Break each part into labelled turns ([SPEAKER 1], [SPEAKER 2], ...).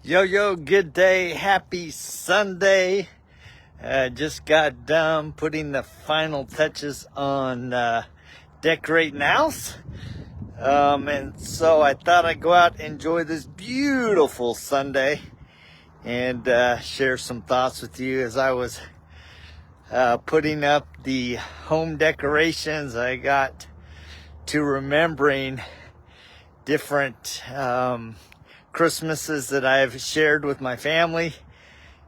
[SPEAKER 1] Yo, good day. Happy Sunday. Just got done putting the final touches on decorating the house. And so I thought I'd go out and enjoy this beautiful Sunday and share some thoughts with you as I was putting up the home decorations. I got to remembering different Christmases that I've shared with my family,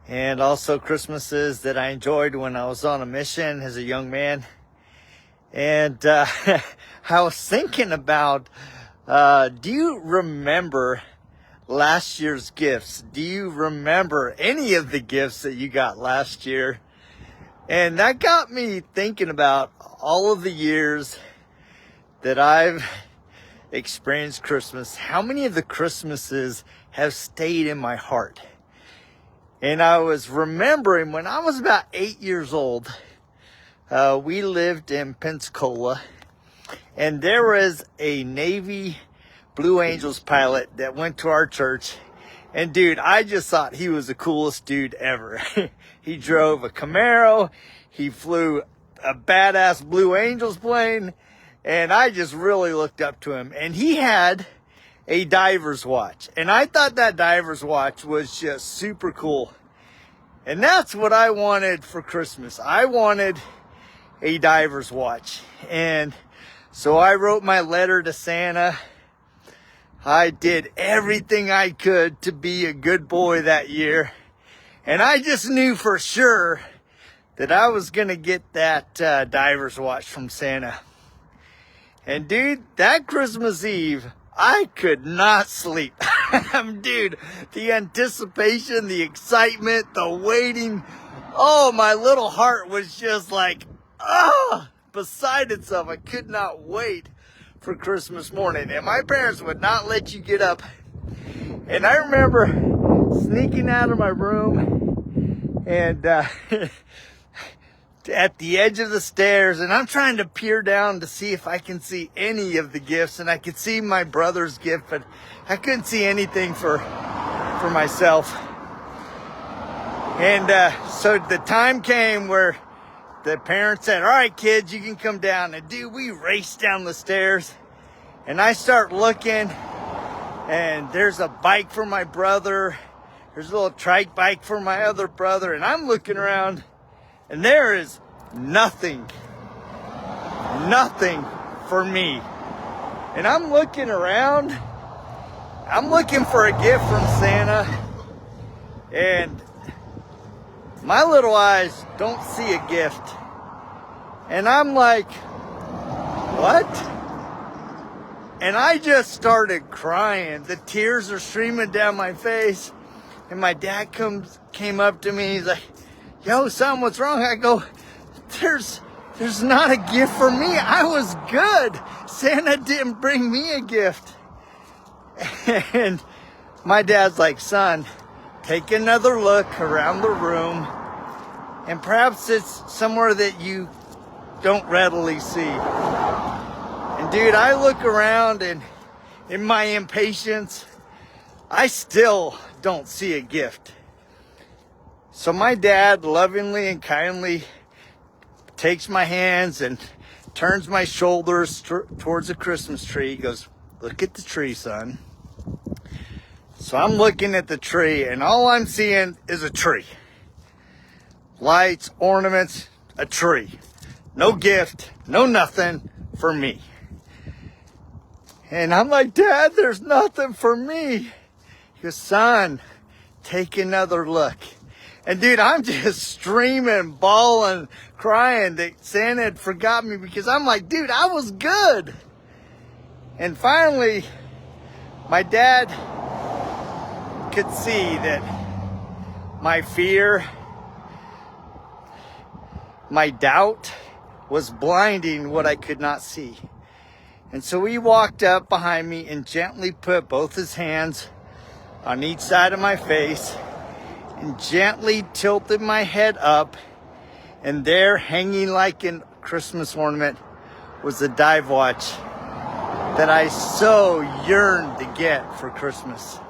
[SPEAKER 1] and also Christmases that I enjoyed when I was on a mission as a young man. And I was thinking about, do you remember last year's gifts? Do you remember any of the gifts that you got last year? And that got me thinking about all of the years that I've experienced Christmas. How many of the Christmases have stayed in my heart? And I was remembering when I was about 8 years old, we lived in Pensacola, and there was a Navy Blue Angels pilot that went to our church. And dude, I just thought he was the coolest dude ever. He drove a Camaro, he flew a badass Blue Angels plane, and I just really looked up to him. And he had a diver's watch, and I thought that diver's watch was just super cool. And that's what I wanted for Christmas. I wanted a diver's watch. And so I wrote my letter to Santa. I did everything I could to be a good boy that year. And I just knew for sure that I was going to get that diver's watch from Santa. And dude, that Christmas Eve, I could not sleep. Dude, the anticipation, the excitement, the waiting. Oh, my little heart was just like, beside itself. I could not wait for Christmas morning. And my parents would not let you get up. And I remember sneaking out of my room and at the edge of the stairs, and I'm trying to peer down to see if I can see any of the gifts. And I could see my brother's gift, but I couldn't see anything for myself. And so the time came where the parents said, all right, kids, you can come down. And dude, we raced down the stairs, and I start looking, and there's a bike for my brother. There's a little trike bike for my other brother. And I'm looking around, and there is nothing for me. And I'm looking around. I'm looking for a gift from Santa. And my little eyes don't see a gift. And I'm like, what? And I just started crying. The tears are streaming down my face. And my dad came up to me. He's like, yo, son, what's wrong? I go, there's not a gift for me. I was good. Santa didn't bring me a gift. And my dad's like, son, take another look around the room, and perhaps it's somewhere that you don't readily see. And dude, I look around, and in my impatience, I still don't see a gift. So my dad lovingly and kindly takes my hands and turns my shoulders towards the Christmas tree. He goes, look at the tree, son. So I'm looking at the tree, and all I'm seeing is a tree. Lights, ornaments, a tree. No gift, no nothing for me. And I'm like, Dad, there's nothing for me. He goes, son, take another look. And dude, I'm just streaming, bawling, crying that Santa had forgot me, because I'm like, dude, I was good. And finally, my dad could see that my fear, my doubt was blinding what I could not see. And so he walked up behind me and gently put both his hands on each side of my face and gently tilted my head up, and there, hanging like a Christmas ornament, was the dive watch that I so yearned to get for Christmas.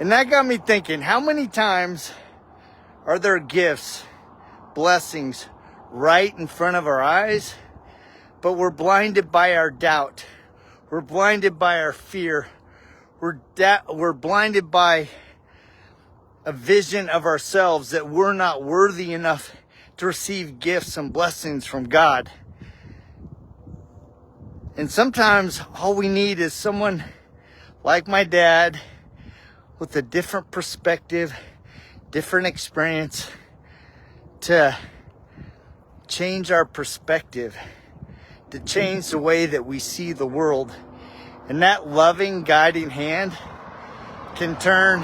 [SPEAKER 1] And that got me thinking, how many times are there gifts, blessings right in front of our eyes, but we're blinded by our doubt. We're blinded by our fear. We're blinded by a vision of ourselves that we're not worthy enough to receive gifts and blessings from God. And sometimes all we need is someone like my dad with a different perspective, different experience to change our perspective, to change the way that we see the world. And that loving, guiding hand can turn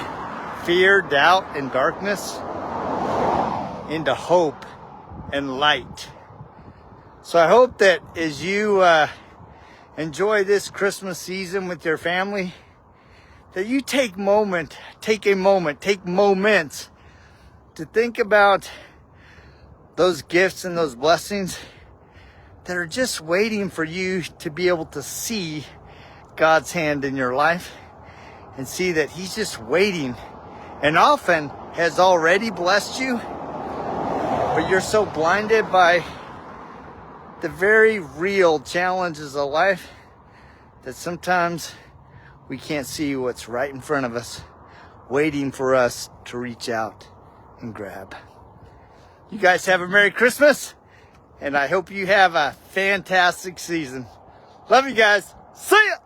[SPEAKER 1] fear, doubt, and darkness into hope and light. So I hope that as you enjoy this Christmas season with your family, that you take moments to think about those gifts and those blessings that are just waiting for you to be able to see God's hand in your life and see that He's just waiting and often has already blessed you, but you're so blinded by the very real challenges of life that sometimes we can't see what's right in front of us, waiting for us to reach out and grab. You guys have a Merry Christmas, and I hope you have a fantastic season. Love you guys. See ya!